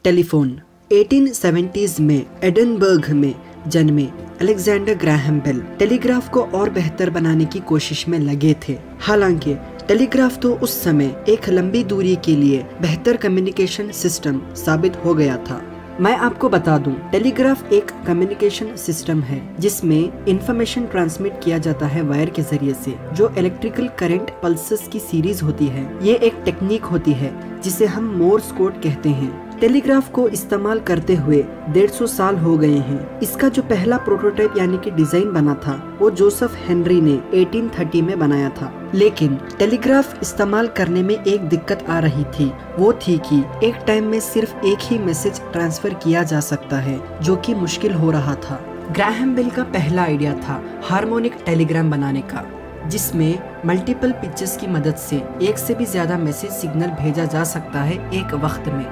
Telephone 1870s में Edinburgh में जन्मे अलेक्जेंडर ग्राहम बेल टेलीग्राफ को और बेहतर बनाने की कोशिश में लगे थे। हालांकि टेलीग्राफ तो उस समय एक लंबी दूरी के लिए बेहतर कम्युनिकेशन सिस्टम साबित हो गया था। मैं आपको बता दूं, टेलीग्राफ एक कम्युनिकेशन सिस्टम है जिसमें इंफॉर्मेशन ट्रांसमिट किया जाता है वायर के जरिए से, जो इलेक्ट्रिकल करंट पल्सेस की सीरीज होती है। ये एक टेक्निक होती है जिसे हम मोर्स कोड कहते हैं। टेलीग्राफ को इस्तेमाल करते हुए 150 साल हो गए हैं। इसका जो पहला प्रोटोटाइप यानी कि डिजाइन बना था वो जोसेफ हेनरी ने 1830 में बनाया था। लेकिन टेलीग्राफ इस्तेमाल करने में एक दिक्कत आ रही थी, वो थी कि एक टाइम में सिर्फ एक ही मैसेज ट्रांसफर किया जा सकता है, जो कि मुश्किल हो रहा था। ग्राहम बेल का पहला आइडिया था हार्मोनिक टेलीग्राम बनाने का, जिसमें मल्टीपल पिचेस की मदद से एक से भी ज्यादा मैसेज सिग्नल भेजा जा सकता है एक वक्त में।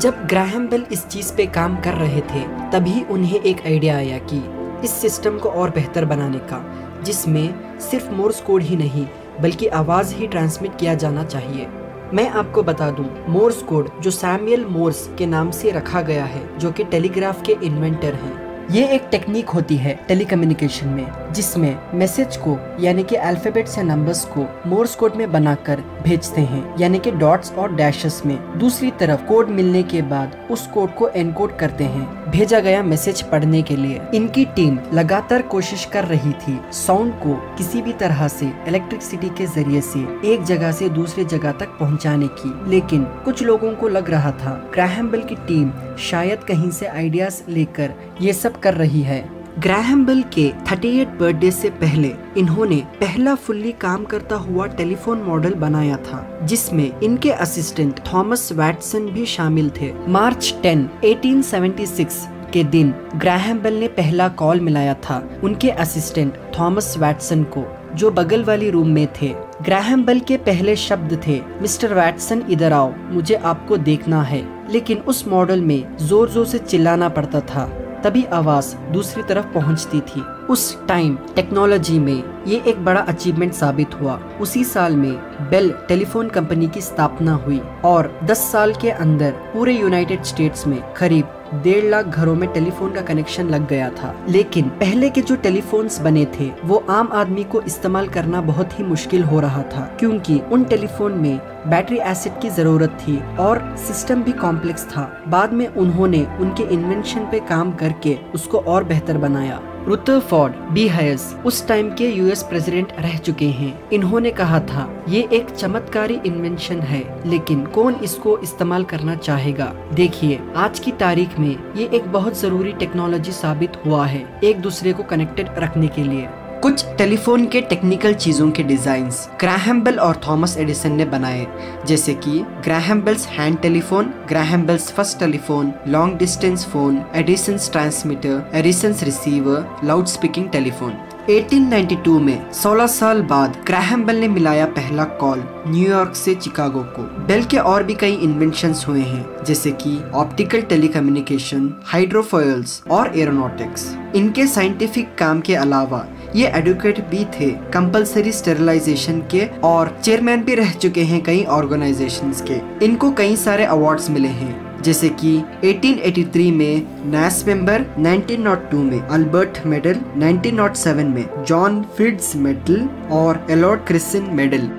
जब ग्राहम बेल इस चीज पे काम कर रहे थे, तभी उन्हें एक आइडिया आया कि इस सिस्टम को और बेहतर बनाने का, जिसमें सिर्फ मोर्स कोड ही नहीं बल्कि आवाज ही ट्रांसमिट किया जाना चाहिए। मैं आपको बता दूं, मोर्स कोड जो सैमुअल मोर्स के नाम से रखा गया है, जो कि टेलीग्राफ के इन्वेंटर हैं। ये एक टेक्निक होती है टेलीकम्युनिकेशन में, जिसमें मैसेज को यानी कि अल्फाबेट्स या नंबर्स को मोर्स कोड में बनाकर भेजते हैं, यानी कि डॉट्स और डैशेस में। दूसरी तरफ कोड मिलने के बाद उस कोड को एनकोड करते हैं भेजा गया मैसेज पढ़ने के लिए। इनकी टीम लगातार कोशिश कर रही थी साउंड को किसी भी तरह से इलेक्ट्रिसिटी के जरिए से एक जगह से दूसरी जगह तक पहुंचाने की, लेकिन कुछ लोगों को लग रहा था ग्राहम बेल की टीम शायद कहीं से आइडियाज लेकर ये सब कर रही है। ग्राहम बेल के 38 बर्थडे से पहले इन्होंने पहला फुल्ली काम करता हुआ टेलीफोन मॉडल बनाया था, जिसमें इनके असिस्टेंट थॉमस वैटसन भी शामिल थे। मार्च 10, 1876 के दिन ग्राहम बेल ने पहला कॉल मिलाया था उनके असिस्टेंट थॉमस वैटसन को, जो बगल वाली रूम में थे। ग्राहम बेल के पहले शब्द थे, मिस्टर वैटसन इधर आओ, मुझे आपको देखना है। लेकिन उस मॉडल में जोर जोर से चिल्लाना पड़ता था, तभी आवाज दूसरी तरफ पहुंचती थी। उस टाइम टेक्नोलॉजी में ये एक बड़ा अचीवमेंट साबित हुआ। उसी साल में बेल टेलीफोन कंपनी की स्थापना हुई और 10 साल के अंदर पूरे यूनाइटेड स्टेट्स में करीब 1.5 लाख घरों में टेलीफोन का कनेक्शन लग गया था। लेकिन पहले के जो टेलीफोन्स बने थे वो आम आदमी को इस्तेमाल करना बहुत ही मुश्किल हो रहा था, क्योंकि उन टेलीफोन में बैटरी एसिड की जरूरत थी और सिस्टम भी कॉम्प्लेक्स था। बाद में उन्होंने उनके इन्वेंशन पे काम करके उसको और बेहतर बनाया। रुदरफोर्ड बी हायस उस टाइम के यूएस प्रेसिडेंट रह चुके हैं। इन्होंने कहा था, ये एक चमत्कारी इन्वेंशन है, लेकिन कौन इसको इस्तेमाल करना चाहेगा। देखिए, आज की तारीख में ये एक बहुत जरूरी टेक्नोलॉजी साबित हुआ है एक दूसरे को कनेक्टेड रखने के लिए। कुछ टेलीफोन के टेक्निकल चीजों के डिजाइन्स ग्राहम बेल और थॉमस एडिसन ने बनाए, जैसे कि Graham Bell's hand telephone, Graham Bell's first telephone, long distance phone, Edison's transmitter, Edison's receiver, loud speaking telephone. 1892 में 16 साल बाद ग्राहम बेल ने मिलाया पहला कॉल न्यूयॉर्क से चिकागो को। बेल के और भी कई इन्वेंशंस हुए हैं, जैसे कि ऑप्टिकल टेलीकम्युनिकेशन, हाइड्रोफॉयल्स और एरोनॉटिक्स। इनके साइंटिफिक काम के अलावा ये एडवोकेट भी थे कंपलसरी स्टेरिलाइजेशन के और चेयरमैन भी रह चुके हैं कई ऑर्गेनाइजेशंस के। इनको कई सारे अवार्ड्स मिले हैं, जैसे कि 1883 में नैस मेंबर, 1902 में अल्बर्ट मेडल, 1907 में जॉन फिट्ज मेडल और एलॉर्ड क्रिसन मेडल।